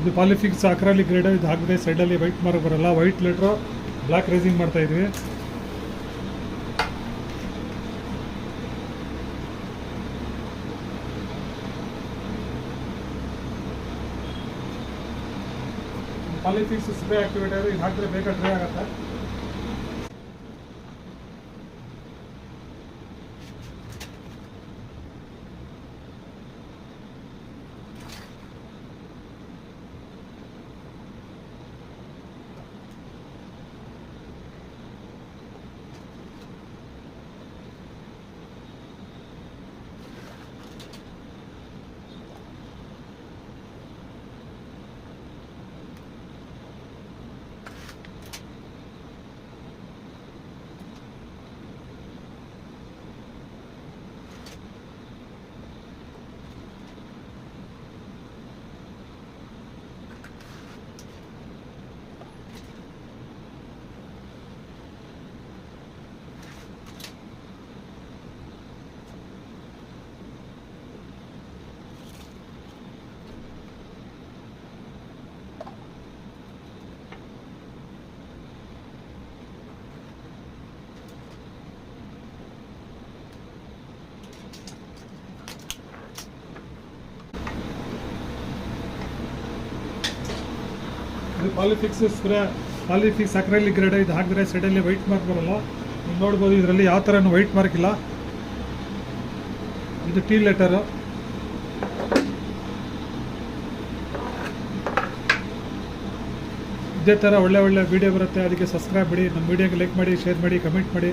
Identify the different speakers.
Speaker 1: ಇದು ಪಾಲಿಫಿಕ್ಸ್ acrylic grade. ಇದು ಹಾಕಿದ್ರೆ ಸೈಡಲ್ಲಿ ವೈಟ್ ಮಾರ್ಕ್ ಬರಲ್ಲ. ವೈಟ್ ಲೆಟ್ರು ಬ್ಲ್ಯಾಕ್ ರೇಸಿಂಗ್ ಮಾಡ್ತಾಯಿದ್ವಿ. ಪಾಲಿಫಿಕ್ಸ್ ಸ್ಪ್ರೇ ಆಕ್ಟಿವೇಟರ್ ಇದು ಹಾಕಿದ್ರೆ ಬೇಗ ಡ್ರೈ ಆಗುತ್ತೆ. ಇದು ಪಾಲಿಫಿಕ್ಸ್ ಸ್ಪ್ರೇ, ಪಾಲಿಫಿಕ್ಸ್ ಅಕ್ರೈಲಿಕ್ ಗ್ರೇಡ್. ಇದು ಹಾಕಿದ್ರೆ ಸೈಡಲ್ಲಿ ವೈಟ್ ಮಾರ್ಕ್ ಬರಲ್ಲ. ನೀವು ನೋಡ್ಬೋದು ಇದರಲ್ಲಿ ಯಾವ ಥರನೂ ವೈಟ್ ಮಾರ್ಕ್ ಇಲ್ಲ. ಇದು ಟಿ ಲೆಟರು. ಇದೇ ಥರ ಒಳ್ಳೆ ಒಳ್ಳೆ ವೀಡಿಯೋ ಬರುತ್ತೆ. ಅದಕ್ಕೆ ಸಬ್ಸ್ಕ್ರೈಬ್ ಮಾಡಿ, ನಮ್ಮ ವೀಡಿಯೋಗೆ ಲೈಕ್ ಮಾಡಿ, ಶೇರ್ ಮಾಡಿ, ಕಮೆಂಟ್ ಮಾಡಿ.